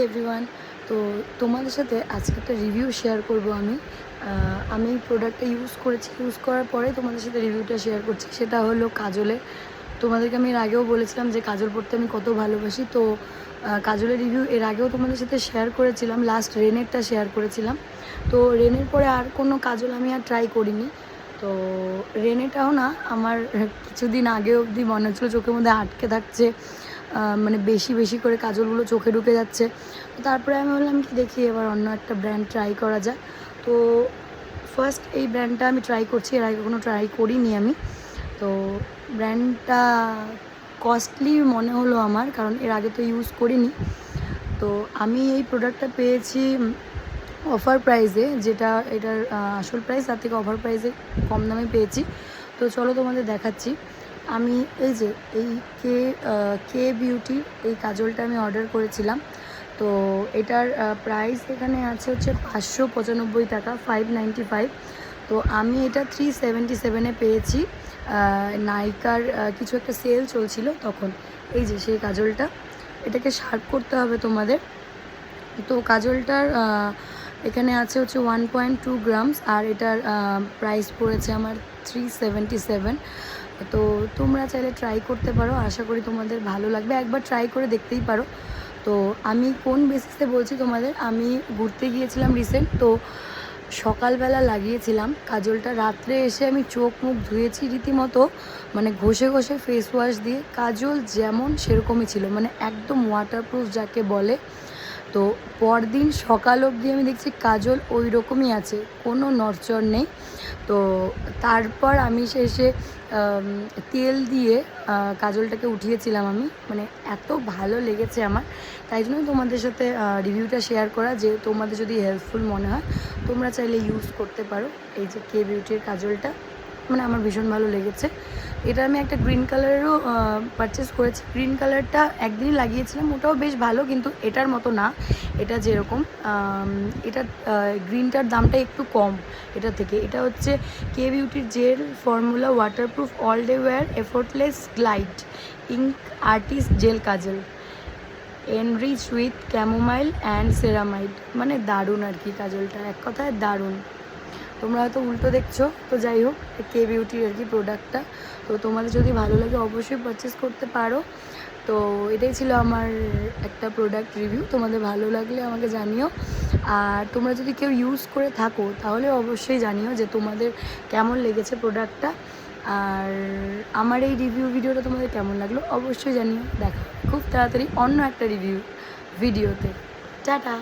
Everyone, তো তোমাদের সাথে আজকে একটা রিভিউ শেয়ার করব। আমি প্রোডাক্টটা ইউজ করার পরে তোমাদের সাথে রিভিউটা শেয়ার করছি। সেটা হলো কাজলের। তোমাদেরকে আমি এর আগেও বলেছিলাম যে কাজল পরতে আমি কত ভালোবাসি। তো কাজলের রিভিউ এর আগেও তোমাদের সাথে শেয়ার করেছিলাম, লাস্ট রেনেরটা শেয়ার করেছিলাম। তো রেনের পরে আর কোনো কাজল আমি আর ট্রাই করিনি। তো রেনেটাও না, আমার কিছুদিন আগে অবধি মনে হচ্ছিলো চোখের মধ্যে আটকে থাকছে, মানে বেশি বেশি করে কাজলগুলো চোখে ঢুকে যাচ্ছে। তো তারপরে আমি বললাম কি দেখি এবার অন্য একটা ব্র্যান্ড ট্রাই করা যায়। তো ফার্স্ট এই ব্র্যান্ডটা আমি ট্রাই করছি, এর আগে কোনো ট্রাই করিনি আমি। তো ব্র্যান্ডটা কস্টলি মনে হলো আমার, কারণ এর আগে তো ইউজ করিনি। তো আমি এই প্রোডাক্টটা পেয়েছি অফার প্রাইসে, যেটা এটার আসল প্রাইস তার থেকে অফার প্রাইসে কম দামে পেয়েছি। তো চলো তোমাদের দেখাচ্ছি। আমি এই যে এই কে বিউটি এই কাজলটা আমি অর্ডার করেছিলাম। তো এটার প্রাইস এখানে আছে হচ্ছে 595 টাকা, 595। তো আমি এটা 377-এ পেয়েছি। নাইকার কিছু একটা সেল চলছিল তখন। এই যে সেই কাজলটা, এটাকে শার্প করতে হবে তোমাদের। তো কাজলটার এখানে আছে হচ্ছে 1.2 গ্রামস, আর এটার প্রাইস পড়েছে আমার 377। তো তোমরা চাইলে ট্রাই করতে পারো, আশা করি তোমাদের ভালো লাগবে, একবার ট্রাই করে দেখতেই পারো। তো আমি কোন বেসিসে বলছি তোমাদের, আমি ঘুরতে গিয়েছিলাম রিসেন্ট, তো সকালবেলা লাগিয়েছিলাম কাজলটা, রাত্রে এসে আমি চোখ মুখ ধুয়েছি রীতিমতো, মানে ঘষে ঘষে ফেস ওয়াশ দিয়ে। কাজল যেমন সেরকমই ছিল, মানে একদম ওয়াটারপ্রুফ যাকে বলে। তো পরদিন সকাল অবধি আমি দেখছি কাজল ওই রকমই আছে, কোনো নড়চড় নেই। তো তারপর আমি শেষে তেল দিয়ে কাজলটাকে উঠিয়েছিলাম আমি, মানে এত ভালো লেগেছে আমার। তাই জন্যই তোমাদের সাথে রিভিউটা শেয়ার করা, যে তোমাদের যদি হেল্পফুল মনে হয় তোমরা চাইলে ইউজ করতে পারো এই যে কে বিউটির কাজলটা। মানে আমার ভীষণ ভালো লেগেছে। এটা আমি একটা গ্রিন কালারেরও পারচেস করেছি। গ্রিন কালারটা একদিনই লাগিয়েছিলাম, ওটাও বেশ ভালো, কিন্তু এটার মতো না। এটা যেরকম এটা গ্রিনটার দামটা একটু কম এটা থেকে। এটা হচ্ছে কে বিউটির gel formula waterproof all day wear effortless glide ink artist gel kajal enrich with chamomile and ceramide. মানে দারুণ আর কি, কাজলটা এক কথায় দারুণ। তোমরা হয়তো উল্টো দেখছো, তো যাই হোক, কে বিউটির আর কি প্রোডাক্টটা। তো তোমাদের যদি ভালো লাগে অবশ্যই পারচেস করতে পারো। তো এটাই ছিল আমার একটা প্রোডাক্ট রিভিউ, তোমাদের ভালো লাগলে আমাকে জানিও। আর তোমরা যদি কেউ ইউজ করে থাকো তাহলে অবশ্যই জানিও যে তোমাদের কেমন লেগেছে প্রোডাক্টটা। আর আমার এই রিভিউ ভিডিওটা তোমাদের কেমন লাগলো অবশ্যই জানিও। দেখা খুব তাড়াতাড়ি অন্য একটা রিভিউ ভিডিওতে। টাটা।